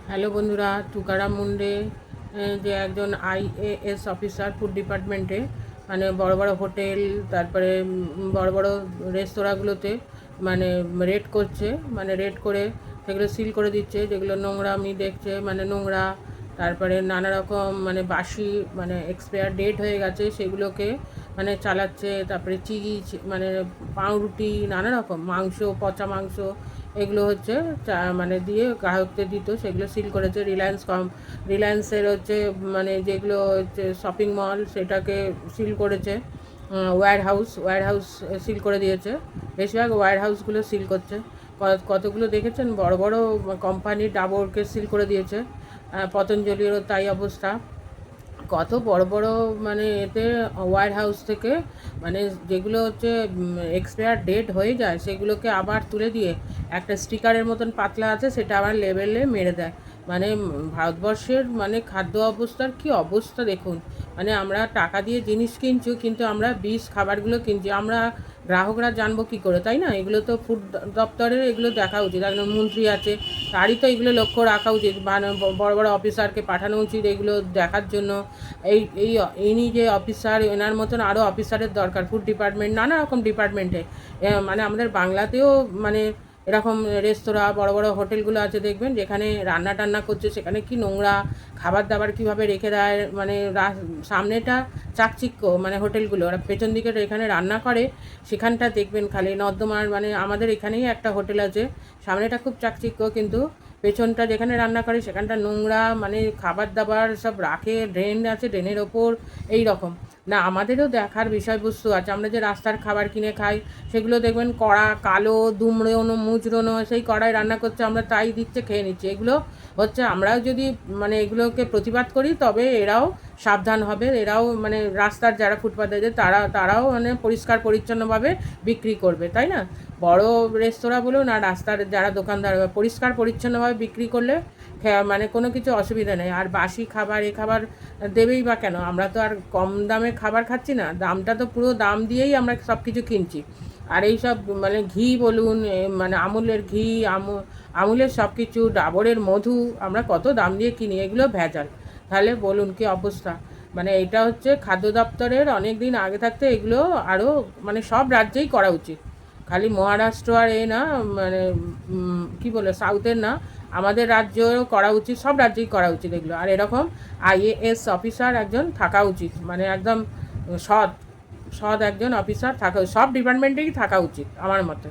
Hello বন্ধুরা, তুকারাম মুন্ডে যে একজন আইএএস অফিসার ফুড ডিপার্টমেন্টে, মানে বড় বড় হোটেল, তারপরে বড় বড় রেস্তোরাঁগুলোতে মানে রেড করছে, মানে রেড করে সেগুলো সিল করে দিচ্ছে, যেগুলো নোংরামি দেখছে, মানে নোংরা, তারপরে নানা রকম মানে বাসি মানে এক্সপায়ার ডেট হয়ে গেছে সেগুলোকে মানে চালাচ্ছে। তারপরে চিজ মানে পাউরুটি, নানা রকম মাংস, পচা মাংস, এগুলো হচ্ছে মানে দিয়ে গ্রাহকদের দিত, সেগুলো সিল করেছে। রিলায়েন্সের হচ্ছে মানে যেগুলো হচ্ছে শপিং মল, সেটাকে সিল করেছে। ওয়্যার হাউস সিল করে দিয়েছে, বেশিরভাগ ওয়্যার হাউসগুলো সিল করছে। কতগুলো দেখেছেন বড় বড় কোম্পানি, ডাবরকে সিল করে দিয়েছে। পতঞ্জলিরও তাই অবস্থা। কত বড় বড় মানে এতে ওয়্যার হাউস থেকে মানে যেগুলো হচ্ছে এক্সপায়ার ডেট হয়ে যায় সেগুলোকে আবার তুলে দিয়ে একটা স্টিকারের মতন পাতলা আছে, সেটা আবার লেবেলে মেরে দেয়। মানে ভারতবর্ষের মানে খাদ্য অবস্থার কি অবস্থা দেখুন। মানে আমরা টাকা দিয়ে জিনিস কিনছি, কিন্তু আমরা বিষ খাবারগুলো কিনছি। আমরা গ্রাহকরা জানবো কী করে, তাই না? এগুলো তো ফুড দপ্তরের এগুলো দেখা উচিত। একজন মন্ত্রী আছে, তারই তো এগুলো লক্ষ্য রাখা উচিত, মানে বড় বড় অফিসারকে পাঠানো উচিত এগুলো দেখার জন্য। এই এই ইনি যে অফিসার, এনার মতন আরও অফিসারের দরকার ফুড ডিপার্টমেন্ট, নানা রকম ডিপার্টমেন্টে। মানে আমাদের বাংলাতেও মানে এরকম রেস্তোরাঁ, বড় বড় হোটেলগুলো আছে দেখবেন, যেখানে রান্না টান্না করছে সেখানে কি নোংরা খাবার দাবার কীভাবে রেখে দেয়। মানে সামনেটা চাকচিক্য, মানে হোটেলগুলো ওরা পেছন দিকে এখানে রান্না করে, সেখানটা দেখবেন খালি নর্দমার। মানে আমাদের এখানেই একটা হোটেল আছে, সামনেটা খুব চাকচিক্য, কিন্তু পেছনটা যেখানে রান্না করে সেখানটা নোংরা, মানে খাবার দাবার সব রাখে, ড্রেন আছে, ড্রেনের ওপর এই রকম। না, আমাদেরও দেখার বিষয়বস্তু আছে। আমরা যে রাস্তার খাবার কিনে খাই, সেগুলো দেখবেন কড়া কালো, দুমড়োনো মুচড়োনো, সেই কড়াই রান্না করছে, আমরা তাই দিচ্ছে, খেয়ে নিচ্ছি। এগুলো হচ্ছে আমরাও যদি মানে এগুলোকে প্রতিবাদ করি, তবে এরাও সাবধান হবে। এরাও মানে রাস্তার যারা ফুটপাতে আছে তারাও মানে পরিষ্কার পরিচ্ছন্নভাবে বিক্রি করবে, তাই না? বড় রেস্তোরাঁ বলুন আর রাস্তার যারা দোকানদার, পরিষ্কার পরিচ্ছন্নভাবে বিক্রি করলে মানে কোনো কিছু অসুবিধা নেই। আর বাসি খাবার, এ খাবার দেবেই বা কেন? আমরা তো আর কম দামে খাবার খাচ্ছি না, দামটা তো পুরো দাম দিয়েই আমরা সব কিছু কিনছি। আর এই সব মানে ঘি বলুন, মানে আমুলের ঘি, আমুলের সব কিছু, ডাবরের মধু, আমরা কত দাম দিয়ে কিনি, এগুলো ভেজাল। তাহলে বলুন কী অবস্থা। মানে এটা হচ্ছে খাদ্য দপ্তরের অনেক দিন আগে থাকতে এগুলো আরও মানে সব রাজ্যেই করা উচিত, খালি মহারাষ্ট্র আর না, মানে কী বলে সাউথের না, আমাদের রাজ্যেও করা উচিত, সব রাজ্যেই করা উচিত এগুলো। আর এরকম আইএএস অফিসার একজন থাকা উচিত, মানে একদম সৎ সৎ একজন অফিসার থাকা, সব ডিপার্টমেন্টেই থাকা উচিত আমার মতে।